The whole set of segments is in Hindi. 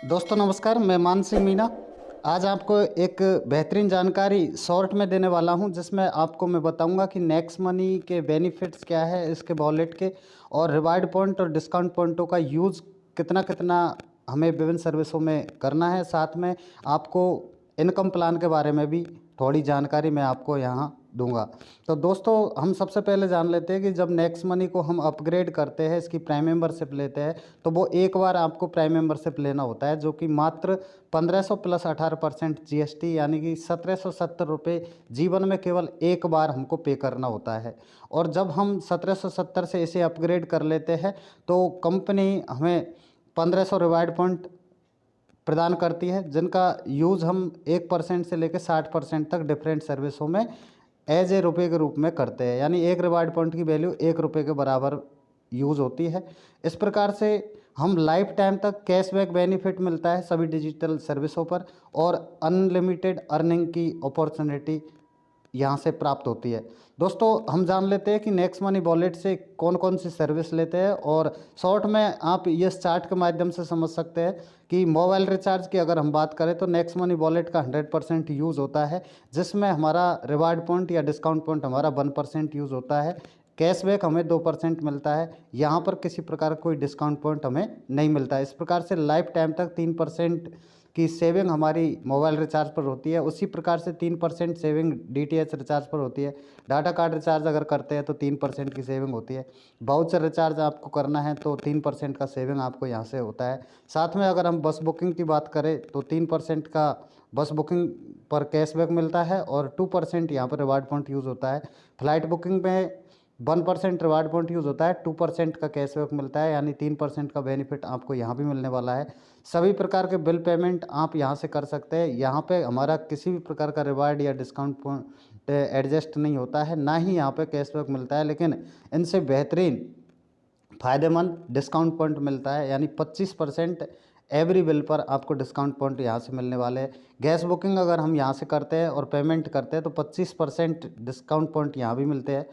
दोस्तों नमस्कार, मैं मान सिंह मीना। आज आपको एक बेहतरीन जानकारी शॉर्ट में देने वाला हूं, जिसमें आपको मैं बताऊंगा कि नेक्स्ट मनी के बेनिफिट्स क्या है, इसके वॉलेट के, और रिवार्ड पॉइंट और डिस्काउंट पॉइंटों का यूज़ कितना कितना हमें विभिन्न सर्विसों में करना है। साथ में आपको इनकम प्लान के बारे में भी थोड़ी जानकारी मैं आपको यहाँ दूंगा। तो दोस्तों, हम सबसे पहले जान लेते हैं कि जब नेक्स्ट मनी को हम अपग्रेड करते हैं, इसकी प्राइम मेंबरशिप लेते हैं, तो वो एक बार आपको प्राइम मेंबरशिप लेना होता है, जो कि मात्र 1500 प्लस 18% जीएसटी यानी कि 1770 रुपये जीवन में केवल एक बार हमको पे करना होता है। और जब हम 1770 से इसे अपग्रेड कर लेते हैं तो कंपनी हमें 1500 रिवार्ड पॉइंट प्रदान करती है, जिनका यूज़ हम 1% से लेकर 60% तक डिफरेंट सर्विसों में एज ए रुपये के रूप में करते हैं। यानी एक रिवार्ड पॉइंट की वैल्यू 1 रुपये के बराबर यूज़ होती है। इस प्रकार से हम लाइफ टाइम तक कैशबैक बेनिफिट मिलता है सभी डिजिटल सर्विसों पर, और अनलिमिटेड अर्निंग की अपॉर्चुनिटी यहाँ से प्राप्त होती है। दोस्तों, हम जान लेते हैं कि नेक्स्ट मनी वॉलेट से कौन कौन सी सर्विस लेते हैं, और शॉर्ट में आप इस चार्ट के माध्यम से समझ सकते हैं कि मोबाइल रिचार्ज की अगर हम बात करें तो नेक्स्ट मनी वॉलेट का 100% यूज़ होता है, जिसमें हमारा रिवार्ड पॉइंट या डिस्काउंट पॉइंट हमारा 1% यूज़ होता है। कैशबैक हमें 2% मिलता है। यहाँ पर किसी प्रकार का कोई डिस्काउंट पॉइंट हमें नहीं मिलता है। इस प्रकार से लाइफ टाइम तक 3% की सेविंग हमारी मोबाइल रिचार्ज पर होती है। उसी प्रकार से 3% सेविंग डीटीएच रिचार्ज पर होती है। डाटा कार्ड रिचार्ज अगर करते हैं तो 3% की सेविंग होती है। वाउचर रिचार्ज आपको करना है तो 3% का सेविंग आपको यहाँ से होता है। साथ में अगर हम बस बुकिंग की बात करें तो 3% का बस बुकिंग पर कैशबैक मिलता है, और 2% यहाँ पर रिवार्ड पॉइंट यूज़ होता है। फ्लाइट बुकिंग में 1% रिवार्ड पॉइंट यूज़ होता है, 2% का कैशबैक मिलता है, यानी 3% का बेनिफिट आपको यहाँ भी मिलने वाला है। सभी प्रकार के बिल पेमेंट आप यहाँ से कर सकते हैं। यहाँ पे हमारा किसी भी प्रकार का रिवार्ड या डिस्काउंट पॉइंट एडजस्ट नहीं होता है, ना ही यहाँ पे कैशबैक मिलता है, लेकिन इनसे बेहतरीन फ़ायदेमंद डिस्काउंट पॉइंट मिलता है। यानी 25% एवरी बिल पर आपको डिस्काउंट पॉइंट यहाँ से मिलने वाले हैं। गैस बुकिंग अगर हम यहाँ से करते हैं और पेमेंट करते हैं तो 25% डिस्काउंट पॉइंट यहाँ भी मिलते हैं।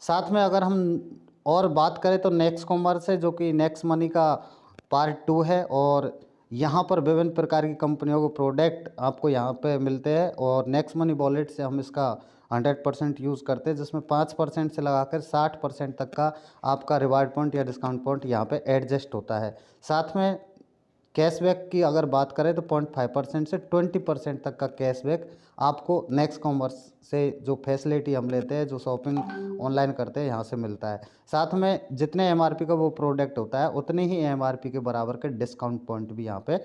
साथ में अगर हम और बात करें तो नेक्स्ट कॉमर्स है, जो कि नेक्स्ट मनी का पार्ट 2 है, और यहाँ पर विभिन्न प्रकार की कंपनियों के प्रोडक्ट आपको यहाँ पे मिलते हैं, और नेक्स्ट मनी वॉलेट से हम इसका 100% यूज़ करते हैं, जिसमें 5% से लगाकर 60% तक का आपका रिवार्ड पॉइंट या डिस्काउंट पॉइंट यहाँ पे एडजस्ट होता है। साथ में कैशबैक की अगर बात करें तो 0.5% से 20% तक का कैशबैक आपको नेक्स्ट कॉमर्स से जो फैसिलिटी हम लेते हैं, जो शॉपिंग ऑनलाइन करते हैं, यहाँ से मिलता है। साथ में जितने एमआरपी का वो प्रोडक्ट होता है उतने ही एमआरपी के बराबर के डिस्काउंट पॉइंट भी यहाँ पे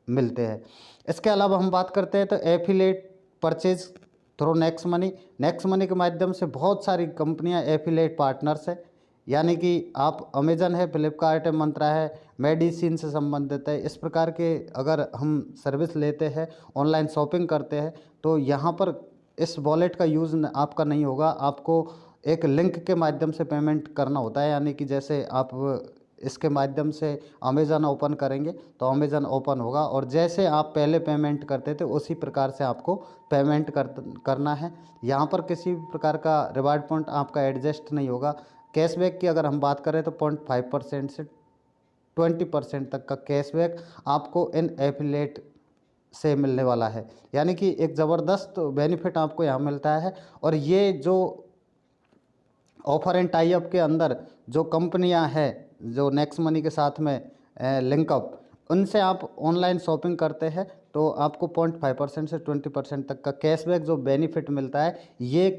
मिलते हैं। इसके अलावा हम बात करते हैं तो affiliate purchase through next money के माध्यम से बहुत सारी कंपनियां एफिलेट पार्टनर्स है। यानी कि आप अमेजन है, फ्लिपकार्ट है, मंत्रा है, मेडिसिन से संबंधित है, इस प्रकार के अगर हम सर्विस लेते हैं, ऑनलाइन शॉपिंग करते हैं, तो यहाँ पर इस वॉलेट का यूज़ आपका नहीं होगा। आपको एक लिंक के माध्यम से पेमेंट करना होता है। यानी कि जैसे आप इसके माध्यम से अमेज़न ओपन करेंगे तो अमेज़न ओपन होगा, और जैसे आप पहले पेमेंट करते थे उसी प्रकार से आपको पेमेंट करना है। यहाँ पर किसी भी प्रकार का रिवार्ड पॉइंट आपका एडजस्ट नहीं होगा। कैशबैक की अगर हम बात करें तो 0.5% से 20% तक का कैशबैक आपको इन एफिलेट से मिलने वाला है। यानी कि एक ज़बरदस्त बेनिफिट आपको यहाँ मिलता है। और ये जो ऑफर एंड टाई अप के अंदर जो कंपनियां हैं, जो नेक्स्ट मनी के साथ में लिंकअप, उनसे आप ऑनलाइन शॉपिंग करते हैं तो आपको 0.5% से 20% तक का कैशबैक जो बेनिफिट मिलता है, ये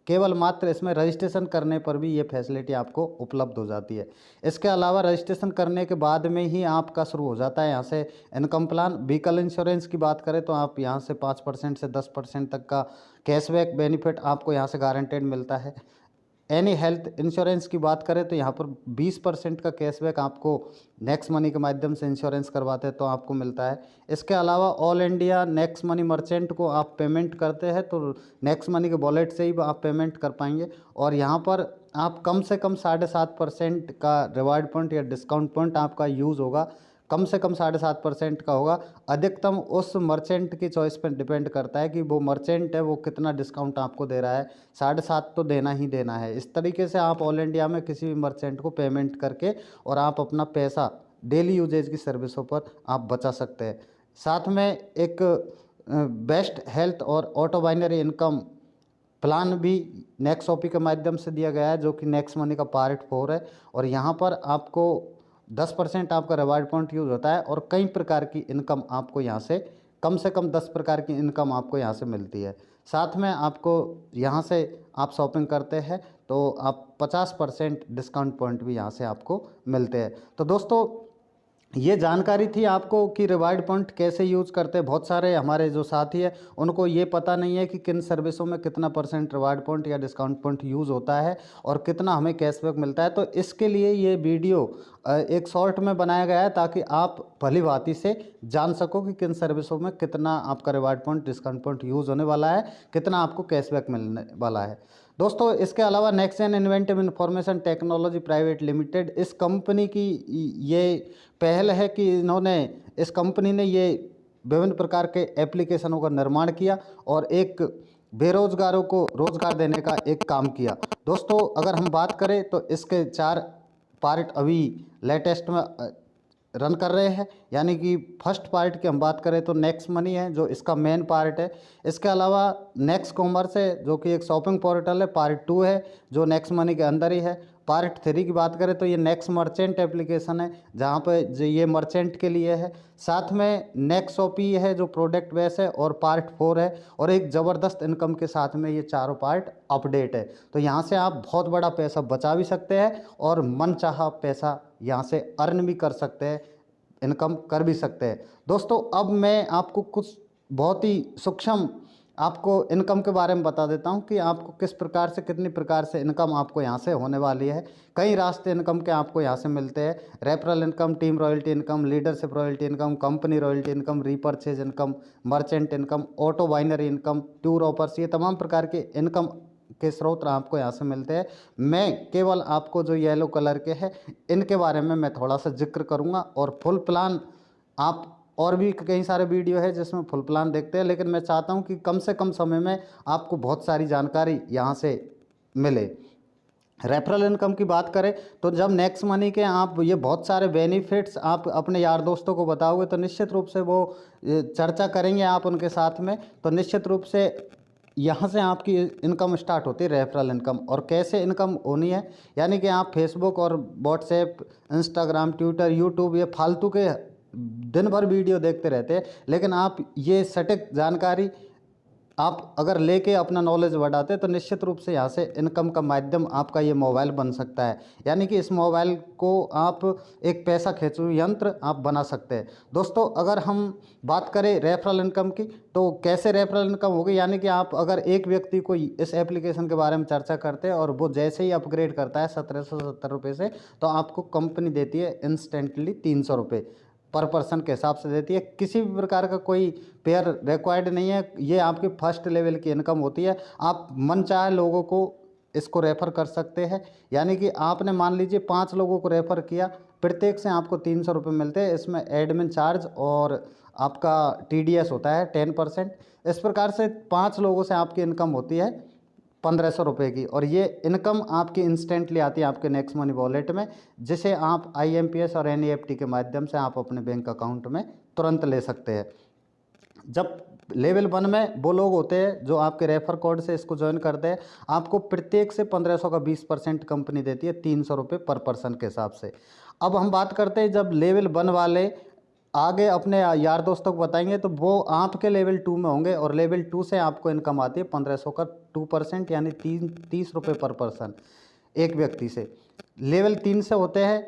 केवल मात्र इसमें रजिस्ट्रेशन करने पर भी ये फैसिलिटी आपको उपलब्ध हो जाती है। इसके अलावा रजिस्ट्रेशन करने के बाद में ही आपका शुरू हो जाता है यहाँ से इनकम प्लान। व्हीकल इंश्योरेंस की बात करें तो आप यहाँ से 5% से 10% तक का कैशबैक बेनिफिट आपको यहाँ से गारंटेड मिलता है। एनी हेल्थ इंश्योरेंस की बात करें तो यहाँ पर 20% का कैशबैक आपको नेक्स्ट मनी के माध्यम से इंश्योरेंस करवाते हैं तो आपको मिलता है। इसके अलावा all India next money merchant को आप पेमेंट करते हैं तो नेक्स्ट मनी के वॉलेट से ही आप पेमेंट कर पाएंगे, और यहाँ पर आप कम से कम 7.5% का रिवार्ड पॉइंट या डिस्काउंट पॉइंट आपका यूज़ होगा। कम से कम 7.5% का होगा। अधिकतम उस मर्चेंट की चॉइस पर डिपेंड करता है कि वो मर्चेंट है वो कितना डिस्काउंट आपको दे रहा है। 7.5 तो देना ही देना है। इस तरीके से आप ऑल इंडिया में किसी भी मर्चेंट को पेमेंट करके और आप अपना पैसा डेली यूजेज की सर्विसों पर आप बचा सकते हैं। साथ में एक बेस्ट हेल्थ और ऑटो बाइनरी इनकम प्लान भी नेक्स्ट ओपी के माध्यम से दिया गया है, जो कि नेक्स्ट मनी का पार्ट 4 है। और यहाँ पर आपको 10% आपका रिवार्ड पॉइंट यूज़ होता है और कई प्रकार की इनकम आपको यहाँ से कम 10 प्रकार की इनकम आपको यहाँ से मिलती है। साथ में आपको यहाँ से आप शॉपिंग करते हैं तो आप 50% डिस्काउंट पॉइंट भी यहाँ से आपको मिलते हैं। तो दोस्तों, ये जानकारी थी आपको कि रिवार्ड पॉइंट कैसे यूज़ करते हैं। बहुत सारे हमारे जो साथी हैं उनको ये पता नहीं है कि किन सर्विसों में कितना % रिवार्ड पॉइंट या डिस्काउंट पॉइंट यूज़ होता है और कितना हमें कैशबैक मिलता है। तो इसके लिए ये वीडियो एक शॉर्ट में बनाया गया है ताकि आप भली भांति से जान सको कि किन सर्विसों में कितना आपका reward point discount point use होने वाला है, कितना आपको कैशबैक मिलने वाला है। दोस्तों, इसके अलावा next gen inventive information technology private limited, इस कंपनी की ये पहल है कि इस कंपनी ने ये विभिन्न प्रकार के एप्लीकेशनों का निर्माण किया और एक बेरोजगारों को रोजगार देने का एक काम किया। दोस्तों, अगर हम बात करें तो इसके 4 पार्ट अभी लेटेस्ट में रन कर रहे हैं। यानी कि फर्स्ट पार्ट की हम बात करें तो नेक्स्ट मनी है, जो इसका मेन पार्ट है। इसके अलावा नेक्स्ट कॉमर्स है, जो कि एक शॉपिंग पोर्टल है, पार्ट 2 है, जो नेक्स्ट मनी के अंदर ही है। पार्ट 3 की बात करें तो ये नेक्स्ट मर्चेंट एप्लीकेशन है, जहाँ पे ये मर्चेंट के लिए है। साथ में नेक्स्ट शॉपी है, जो प्रोडक्ट बेस है, और पार्ट 4 है। और एक ज़बरदस्त इनकम के साथ में ये चारों पार्ट अपडेट है। तो यहाँ से आप बहुत बड़ा पैसा बचा भी सकते हैं और मनचाहा पैसा यहाँ से अर्न भी कर सकते हैं, इनकम कर भी सकते हैं। दोस्तों, अब मैं आपको कुछ बहुत ही सूक्ष्म आपको इनकम के बारे में बता देता हूं कि आपको किस प्रकार से, कितनी प्रकार से इनकम आपको यहाँ से होने वाली है। कई रास्ते इनकम के आपको यहाँ से मिलते हैं। Referral income, team royalty income, leadership royalty income, company royalty income, repurchase income, merchant income, auto binary income, tour offers, ये तमाम प्रकार के इनकम के स्रोत आपको यहाँ से मिलते हैं। मैं केवल आपको जो येलो कलर के हैं इनके बारे में मैं थोड़ा सा जिक्र करूँगा, और फुल प्लान आप और भी कई सारे वीडियो है जिसमें फुल प्लान देखते हैं, लेकिन मैं चाहता हूं कि कम से कम समय में आपको बहुत सारी जानकारी यहां से मिले। रेफरल इनकम की बात करें तो जब नेक्स्ट मनी के आप ये बहुत सारे बेनिफिट्स आप अपने यार दोस्तों को बताओगे तो निश्चित रूप से वो चर्चा करेंगे आप उनके साथ में, तो निश्चित रूप से यहाँ से आपकी इनकम स्टार्ट होती है, रेफरल इनकम। और कैसे इनकम होनी है, यानी कि आप फेसबुक और व्हाट्सएप, इंस्टाग्राम, ट्विटर, यूट्यूब, ये फालतू के दिन भर वीडियो देखते रहते हैं, लेकिन आप ये सटीक जानकारी आप अगर लेके अपना नॉलेज बढ़ाते तो निश्चित रूप से यहाँ से इनकम का माध्यम आपका ये मोबाइल बन सकता है। यानी कि इस मोबाइल को आप एक पैसा खींचू यंत्र आप बना सकते हैं। दोस्तों, अगर हम बात करें रेफरल इनकम की तो कैसे रेफरल इनकम होगी, यानी कि आप अगर एक व्यक्ति को इस एप्लीकेशन के बारे में चर्चा करते हैं और वो जैसे ही अपग्रेड करता है 1770 रुपये से, तो आपको कंपनी देती है इंस्टेंटली 300 रुपये पर पर्सन के हिसाब से देती है। किसी भी प्रकार का कोई पेयर रिक्वायर्ड नहीं है, ये आपकी फर्स्ट लेवल की इनकम होती है। आप मनचाहे लोगों को इसको रेफ़र कर सकते हैं। यानी कि आपने मान लीजिए 5 लोगों को रेफ़र किया, प्रत्येक से आपको 300 रुपये मिलते हैं। इसमें एडमिन चार्ज और आपका TDS होता है 10%। इस प्रकार से 5 लोगों से आपकी इनकम होती है 1500 रुपये की, और ये इनकम आपकी इंस्टेंटली आती है आपके नेक्स्ट मनी वॉलेट में, जिसे आप IMPS और NEFT के माध्यम से आप अपने बैंक अकाउंट में तुरंत ले सकते हैं। जब लेवल 1 में वो लोग होते हैं जो आपके रेफर कोड से इसको ज्वाइन करते हैं, आपको प्रत्येक से 1500 का 20% कंपनी देती है, 300 रुपये पर पर्सन के हिसाब से। अब हम बात करते हैं जब लेवल 1 वाले आगे अपने यार दोस्तों को बताएंगे तो वो आपके लेवल 2 में होंगे, और लेवल 2 से आपको इनकम आती है 1500 का 2%, यानी 30 रुपये पर पर्सन एक व्यक्ति से। लेवल 3 से होते हैं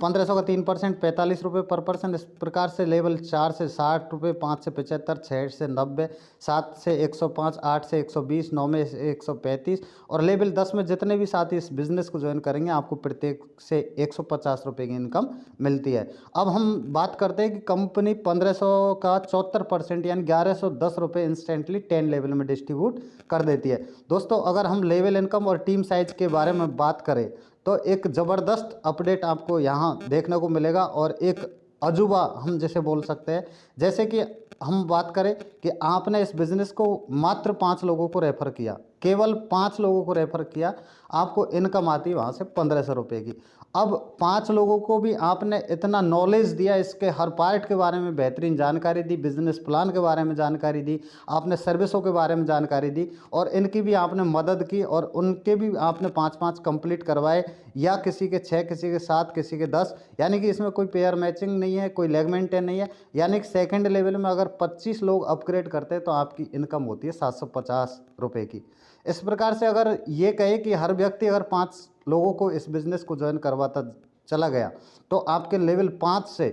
1500 का 3%, 45 रुपये पर पर्सन। इस प्रकार से लेवल 4 से 60 रुपये, 5 से 75, 6 से 90, 7 से 105, 8 से 120, 9 में से 135, और लेवल 10 में जितने भी साथी इस बिज़नेस को ज्वाइन करेंगे आपको प्रत्येक से 150 रुपये की इनकम मिलती है। अब हम बात करते हैं कि कंपनी 1500 का 74% यानी 1110 रुपये इंस्टेंटली 10 लेवल में डिस्ट्रीब्यूट कर देती है। दोस्तों, अगर हम लेवल इनकम और टीम साइज के बारे में बात करें तो एक ज़बरदस्त अपडेट आपको यहाँ देखने को मिलेगा, और एक अजूबा हम जैसे बोल सकते हैं। जैसे कि हम बात करें कि आपने इस बिज़नेस को मात्र 5 लोगों को रेफ़र किया, केवल 5 लोगों को रेफ़र किया, आपको इनकम आती है वहाँ से 1500 रुपये की। अब 5 लोगों को भी आपने इतना नॉलेज दिया, इसके हर पार्ट के बारे में बेहतरीन जानकारी दी, बिजनेस प्लान के बारे में जानकारी दी, आपने सर्विसों के बारे में जानकारी दी और इनकी भी आपने मदद की और उनके भी आपने 5-5 कंप्लीट करवाए, या किसी के 6, किसी के 7, किसी के 10, यानी कि इसमें कोई पेयर मैचिंग नहीं है, कोई लेग मेंटेन नहीं है। यानी कि सेकंड लेवल में अगर 25 लोग अपग्रेड करते हैं तो आपकी इनकम होती है 750 रुपये की। इस प्रकार से अगर ये कहे कि हर व्यक्ति अगर 5 लोगों को इस बिज़नेस को ज्वाइन करवाता चला गया तो आपके लेवल 5 से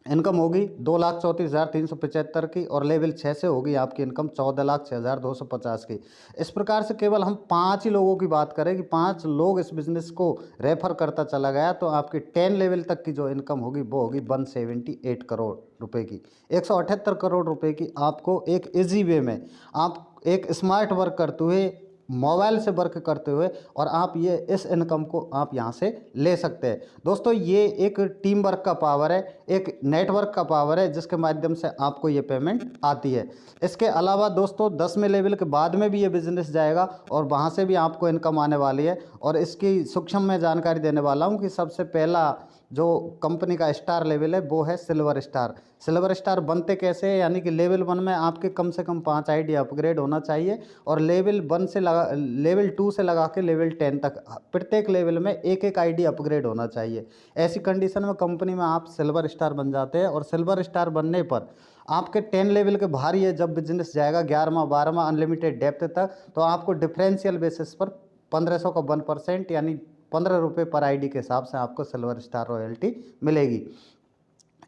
इनकम होगी 2,34,375 की और लेवल 6 से होगी आपकी इनकम 14,06,250 की। इस प्रकार से केवल हम 5 ही लोगों की बात करें कि 5 लोग इस बिज़नेस को रेफर करता चला गया तो आपकी 10 लेवल तक की जो इनकम होगी वो होगी 178 करोड़ रुपए की। 178 करोड़ रुपए की आपको एक इजी वे में, आप एक स्मार्ट वर्क करते हुए, मोबाइल से वर्क करते हुए, और आप ये इस इनकम को आप यहाँ से ले सकते हैं। दोस्तों ये एक टीम वर्क का पावर है, एक नेटवर्क का पावर है जिसके माध्यम से आपको ये पेमेंट आती है। इसके अलावा दोस्तों 10वें लेवल के बाद में भी ये बिज़नेस जाएगा और वहाँ से भी आपको इनकम आने वाली है और इसकी सूक्ष्म मैं जानकारी देने वाला हूँ कि सबसे पहला जो कंपनी का स्टार लेवल है वो है सिल्वर स्टार। सिल्वर स्टार बनते कैसे हैं, यानी कि लेवल 1 में आपके कम से कम 5 आईडी अपग्रेड होना चाहिए और लेवल 1 से लगा लेवल 2 से लगा के लेवल 10 तक प्रत्येक लेवल में एक एक आईडी अपग्रेड होना चाहिए। ऐसी कंडीशन में कंपनी में आप सिल्वर स्टार बन जाते हैं और सिल्वर स्टार बनने पर आपके 10 लेवल के बाहर ये जब बिजनेस जाएगा 11वां 12वां अनलिमिटेड डेप्थ तक, तो आपको डिफरेंशियल बेसिस पर 1500 का 1% यानी 15 रुपये पर आईडी के हिसाब से आपको सिल्वर स्टार रॉयल्टी मिलेगी।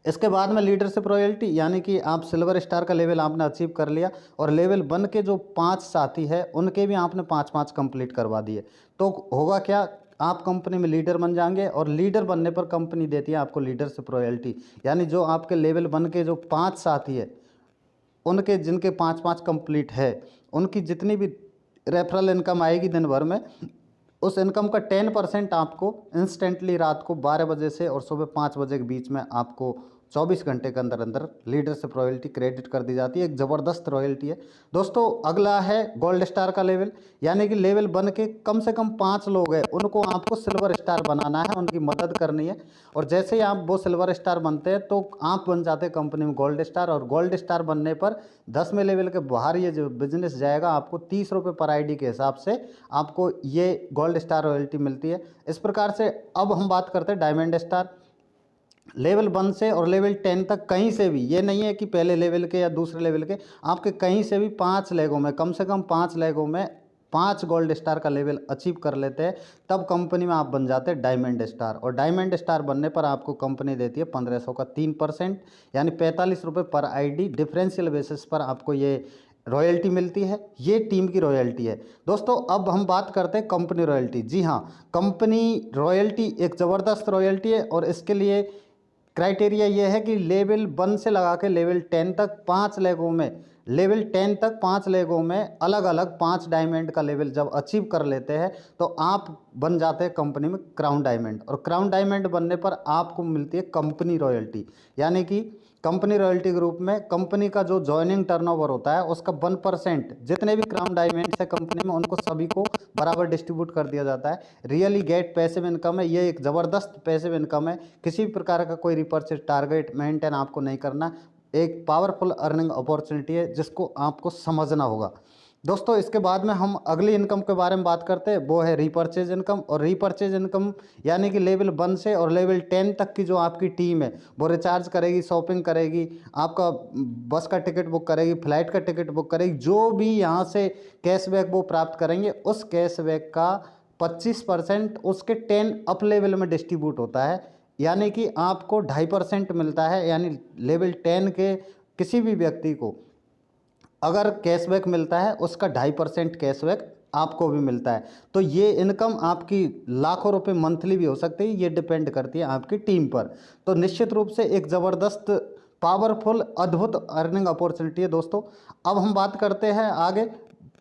इसके बाद में लीडरशिप रॉयल्टी, यानी कि आप सिल्वर स्टार का लेवल आपने अचीव कर लिया और लेवल 1 के जो 5 साथी हैं उनके भी आपने 5-5 कंप्लीट करवा दिए तो होगा क्या, आप कंपनी में लीडर बन जाएंगे और लीडर बनने पर कंपनी देती है आपको लीडरशिप रॉयल्टी। यानी जो आपके लेवल 1 के जो 5 साथी है उनके जिनके 5-5 कंप्लीट है उनकी जितनी भी रेफरल इनकम आएगी दिन भर में, उस इनकम का 10% आपको इंस्टेंटली रात को 12 बजे से और सुबह 5 बजे के बीच में आपको 24 घंटे के अंदर अंदर लीडरशिप रॉयल्टी क्रेडिट कर दी जाती है। एक ज़बरदस्त रॉयल्टी है। दोस्तों अगला है गोल्ड स्टार का लेवल, यानी कि लेवल 1 के कम से कम 5 लोग हैं उनको आपको सिल्वर स्टार बनाना है, उनकी मदद करनी है और जैसे ही आप वो सिल्वर स्टार बनते हैं तो आप बन जाते हैं कंपनी में गोल्ड स्टार और गोल्ड स्टार बनने पर 10वें लेवल के बाहर ये जो बिजनेस जाएगा आपको 30 रुपये पर आईडी के हिसाब से आपको ये गोल्ड स्टार रॉयल्टी मिलती है। इस प्रकार से अब हम बात करते हैं डायमंड स्टार। लेवल 1 से और लेवल 10 तक कहीं से भी, ये नहीं है कि पहले लेवल के या दूसरे लेवल के, आपके कहीं से भी 5 लेगों में, कम से कम 5 लेगों में 5 गोल्ड स्टार का लेवल अचीव कर लेते हैं तब कंपनी में आप बन जाते हैं डायमंड स्टार और डायमंड स्टार बनने पर आपको कंपनी देती है 1500 का 3% यानी 45 रुपये पर आईडी डिफरेंशियल बेसिस पर आपको ये रॉयल्टी मिलती है। ये टीम की रॉयल्टी है। दोस्तों अब हम बात करते हैं कंपनी रॉयल्टी। जी हाँ, कंपनी रॉयल्टी एक ज़बरदस्त रॉयल्टी है और इसके लिए क्राइटेरिया ये है कि लेवल 1 से लगा के लेवल 10 तक 5 लेगों में, लेवल 10 तक 5 लेगों में अलग अलग 5 डायमंड का लेवल जब अचीव कर लेते हैं तो आप बन जाते हैं कंपनी में क्राउन डायमंड और क्राउन डायमंड बनने पर आपको मिलती है कंपनी रॉयल्टी। यानी कि कंपनी रॉयल्टी ग्रुप में कंपनी का जो ज्वाइनिंग टर्नओवर होता है उसका 1% जितने भी क्राउन डायमंड है कंपनी में उनको सभी को बराबर डिस्ट्रीब्यूट कर दिया जाता है। रियली गेट पैसिव इनकम है, ये एक ज़बरदस्त पैसिव इनकम है। किसी भी प्रकार का कोई रिपर्चेज टारगेट मेंटेन आपको नहीं करना, एक पावरफुल अर्निंग अपॉर्चुनिटी है जिसको आपको समझना होगा। दोस्तों इसके बाद में हम अगली इनकम के बारे में बात करते हैं, वो है रीपर्चेज इनकम। और रीपर्चेज इनकम यानी कि लेवल 1 से और लेवल 10 तक की जो आपकी टीम है वो रिचार्ज करेगी, शॉपिंग करेगी, आपका बस का टिकट बुक करेगी, फ्लाइट का टिकट बुक करेगी, जो भी यहाँ से कैशबैक वो प्राप्त करेंगे उस कैशबैक का 25% उसके 10 अप लेवल में डिस्ट्रीब्यूट होता है। यानी कि आपको 2.5% मिलता है। यानी लेवल 10 के किसी भी व्यक्ति को अगर कैशबैक मिलता है उसका 2.5% कैशबैक आपको भी मिलता है। तो ये इनकम आपकी लाखों रुपए मंथली भी हो सकती है, ये डिपेंड करती है आपकी टीम पर। तो निश्चित रूप से एक ज़बरदस्त पावरफुल अद्भुत अर्निंग अपॉर्चुनिटी है दोस्तों। अब हम बात करते हैं आगे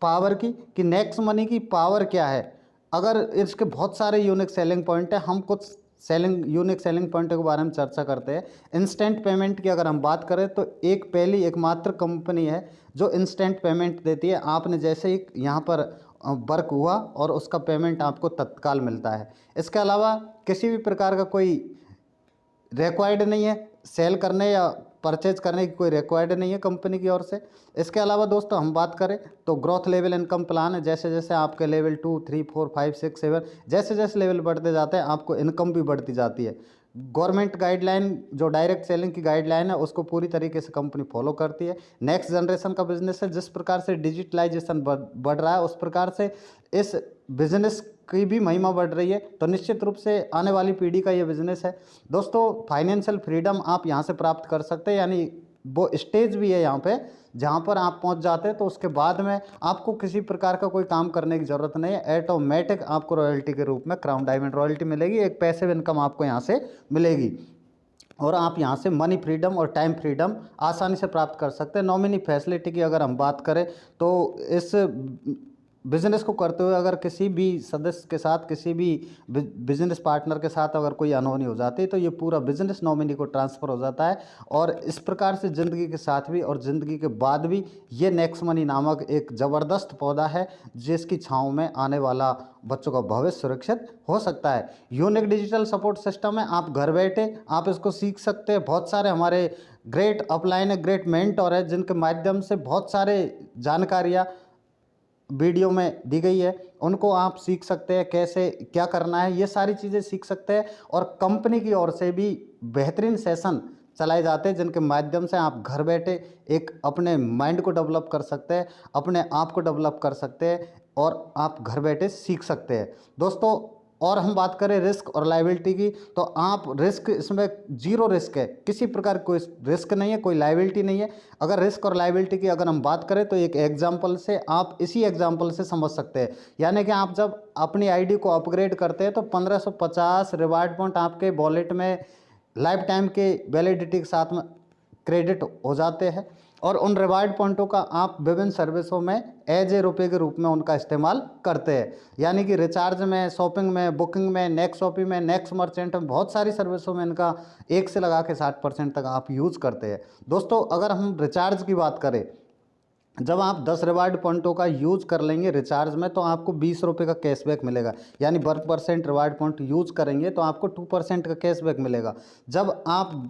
पावर की कि नेक्स्ट मनी की पावर क्या है। अगर इसके बहुत सारे यूनिक सेलिंग पॉइंट है, हम कुछ यूनिक सेलिंग पॉइंट के बारे में चर्चा करते हैं। इंस्टेंट पेमेंट की अगर हम बात करें तो एक पहली एकमात्र कंपनी है जो इंस्टेंट पेमेंट देती है। आपने जैसे ही यहाँ पर वर्क हुआ और उसका पेमेंट आपको तत्काल मिलता है। इसके अलावा किसी भी प्रकार का कोई रिक्वायर्ड नहीं है, सेल करने या परचेज करने की कोई रिक्वायर्ड नहीं है कंपनी की ओर से। इसके अलावा दोस्तों हम बात करें तो ग्रोथ लेवल इनकम प्लान है। जैसे जैसे आपके लेवल 2, 3, 4, 5, 6, 7 जैसे जैसे लेवल बढ़ते जाते हैं आपको इनकम भी बढ़ती जाती है। गवर्नमेंट गाइडलाइन जो डायरेक्ट सेलिंग की गाइडलाइन है उसको पूरी तरीके से कंपनी फॉलो करती है। नेक्स्ट जनरेशन का बिजनेस है, जिस प्रकार से डिजिटलाइजेशन बढ़ रहा है उस प्रकार से इस बिजनेस की भी महिमा बढ़ रही है। तो निश्चित रूप से आने वाली पीढ़ी का ये बिजनेस है दोस्तों। फाइनेंशियल फ्रीडम आप यहाँ से प्राप्त कर सकते हैं, यानी वो स्टेज भी है यहाँ पे जहाँ पर आप पहुँच जाते हैं तो उसके बाद में आपको किसी प्रकार का कोई काम करने की ज़रूरत नहीं है। ऑटोमेटिक आपको रॉयल्टी के रूप में क्राउन डायमंड रॉयल्टी मिलेगी, एक पैसिव इनकम आपको यहाँ से मिलेगी और आप यहाँ से मनी फ्रीडम और टाइम फ्रीडम आसानी से प्राप्त कर सकते हैं। नॉमिनी फैसिलिटी की अगर हम बात करें तो इस बिजनेस को करते हुए अगर किसी भी सदस्य के साथ, किसी भी बिजनेस पार्टनर के साथ अगर कोई अनहोनी हो जाती है तो ये पूरा बिजनेस नॉमिनी को ट्रांसफ़र हो जाता है। और इस प्रकार से ज़िंदगी के साथ भी और ज़िंदगी के बाद भी ये नेक्स्ट मनी नामक एक ज़बरदस्त पौधा है जिसकी छाँव में आने वाला बच्चों का भविष्य सुरक्षित हो सकता है। यूनिक डिजिटल सपोर्ट सिस्टम है, आप घर बैठे आप इसको सीख सकते हैं। बहुत सारे हमारे ग्रेट अपलाइन है, ग्रेट मेंटर है जिनके माध्यम से बहुत सारे जानकारियाँ वीडियो में दी गई है, उनको आप सीख सकते हैं कैसे क्या करना है, ये सारी चीज़ें सीख सकते हैं। और कंपनी की ओर से भी बेहतरीन सेशन चलाए जाते हैं जिनके माध्यम से आप घर बैठे एक अपने माइंड को डेवलप कर सकते हैं, अपने आप को डेवलप कर सकते हैं और आप घर बैठे सीख सकते हैं दोस्तों। और हम बात करें रिस्क और लायबिलिटी की तो आप रिस्क इसमें जीरो रिस्क है, किसी प्रकार कोई रिस्क नहीं है, कोई लायबिलिटी नहीं है। अगर रिस्क और लायबिलिटी की अगर हम बात करें तो एक एग्जांपल से आप इसी एग्जांपल से समझ सकते हैं। यानी कि आप जब अपनी आईडी को अपग्रेड करते हैं तो 1550 रिवार्ड पॉइंट आपके वॉलेट में लाइफ टाइम के वैलिडिटी के साथ में क्रेडिट हो जाते हैं और उन रिवार्ड पॉइंटों का आप विभिन्न सर्विसों में एज ए रुपये के रूप में उनका इस्तेमाल करते हैं। यानी कि रिचार्ज में, शॉपिंग में, बुकिंग में, नेक्स्ट शॉपिंग में, नेक्स्ट मर्चेंट में, बहुत सारी सर्विसों में इनका 1 से लगा के 60% तक आप यूज़ करते हैं। दोस्तों अगर हम रिचार्ज की बात करें, जब आप 10 रिवार्ड पॉइंटों का यूज़ कर लेंगे रिचार्ज में तो आपको 20 रुपये का कैशबैक मिलेगा। यानी 1% रिवार्ड पॉइंट यूज़ करेंगे तो आपको 2% का कैशबैक मिलेगा। जब आप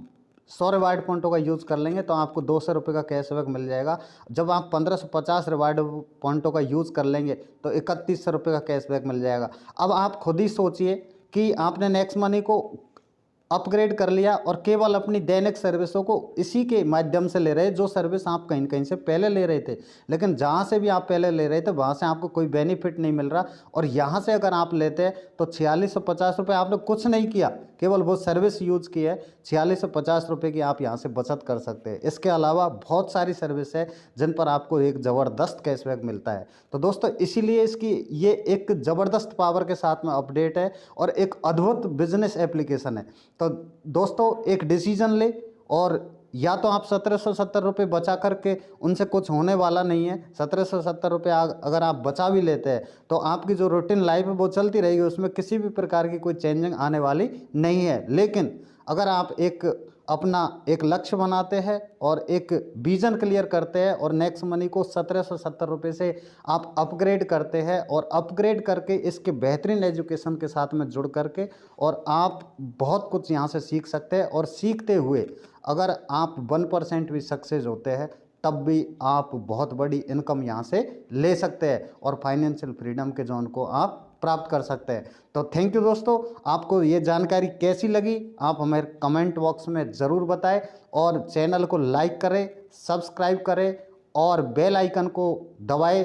100 रिवार्ड पॉइंटों का यूज़ कर लेंगे तो आपको 200 रुपये का कैशबैक मिल जाएगा। जब आप 1550 रिवार्ड पॉइंटों का यूज़ कर लेंगे तो 3100 रुपये का कैशबैक मिल जाएगा। अब आप खुद ही सोचिए कि आपने नेक्स्ट मनी को अपग्रेड कर लिया और केवल अपनी दैनिक सर्विसों को इसी के माध्यम से ले रहे, जो सर्विस आप कहीं कहीं से पहले ले रहे थे, लेकिन जहाँ से भी आप पहले ले रहे थे वहाँ से आपको कोई बेनिफिट नहीं मिल रहा। और यहाँ से अगर आप लेते हैं तो 4650 रुपये आपने कुछ नहीं किया, केवल वो सर्विस यूज़ की है। 4650 रुपये की आप यहाँ से बचत कर सकते हैं। इसके अलावा बहुत सारी सर्विस है जिन पर आपको एक ज़बरदस्त कैशबैक मिलता है। तो दोस्तों इसीलिए इसकी ये एक ज़बरदस्त पावर के साथ में अपडेट है और एक अद्भुत बिजनेस एप्लीकेशन है। तो दोस्तों एक डिसीजन ले और या तो आप 1770 रुपये बचा करके, उनसे कुछ होने वाला नहीं है। 1770 रुपये अगर आप बचा भी लेते हैं तो आपकी जो रूटीन लाइफ है वो चलती रहेगी, उसमें किसी भी प्रकार की कोई चेंजिंग आने वाली नहीं है। लेकिन अगर आप अपना एक लक्ष्य बनाते हैं और एक विज़न क्लियर करते हैं और नेक्स्ट मनी को 1770 रुपये से आप अपग्रेड करते हैं और अपग्रेड करके इसके बेहतरीन एजुकेशन के साथ में जुड़ करके और आप बहुत कुछ यहाँ से सीख सकते हैं। और सीखते हुए अगर आप 1% भी सक्सेस होते हैं तब भी आप बहुत बड़ी इनकम यहाँ से ले सकते हैं और फाइनेंशियल फ्रीडम के जोन को आप प्राप्त कर सकते हैं। तो थैंक यू दोस्तों, आपको ये जानकारी कैसी लगी आप हमें कमेंट बॉक्स में ज़रूर बताएं और चैनल को लाइक करें, सब्सक्राइब करें और बेल आइकन को दबाएं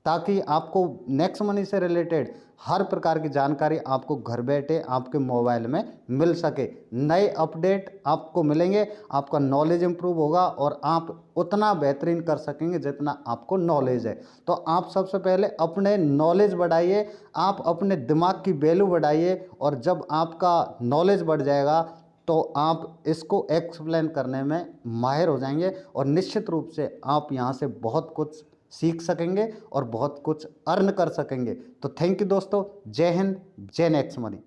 ताकि आपको नेक्स्ट मनी से रिलेटेड हर प्रकार की जानकारी आपको घर बैठे आपके मोबाइल में मिल सके। नए अपडेट आपको मिलेंगे, आपका नॉलेज इंप्रूव होगा और आप उतना बेहतरीन कर सकेंगे जितना आपको नॉलेज है। तो आप सबसे पहले अपने नॉलेज बढ़ाइए, आप अपने दिमाग की वैल्यू बढ़ाइए और जब आपका नॉलेज बढ़ जाएगा तो आप इसको एक्सप्लेन करने में माहिर हो जाएंगे और निश्चित रूप से आप यहाँ से बहुत कुछ सीख सकेंगे और बहुत कुछ अर्न कर सकेंगे। तो थैंक यू दोस्तों, जय हिंद, जय नेक्स्ट मनी।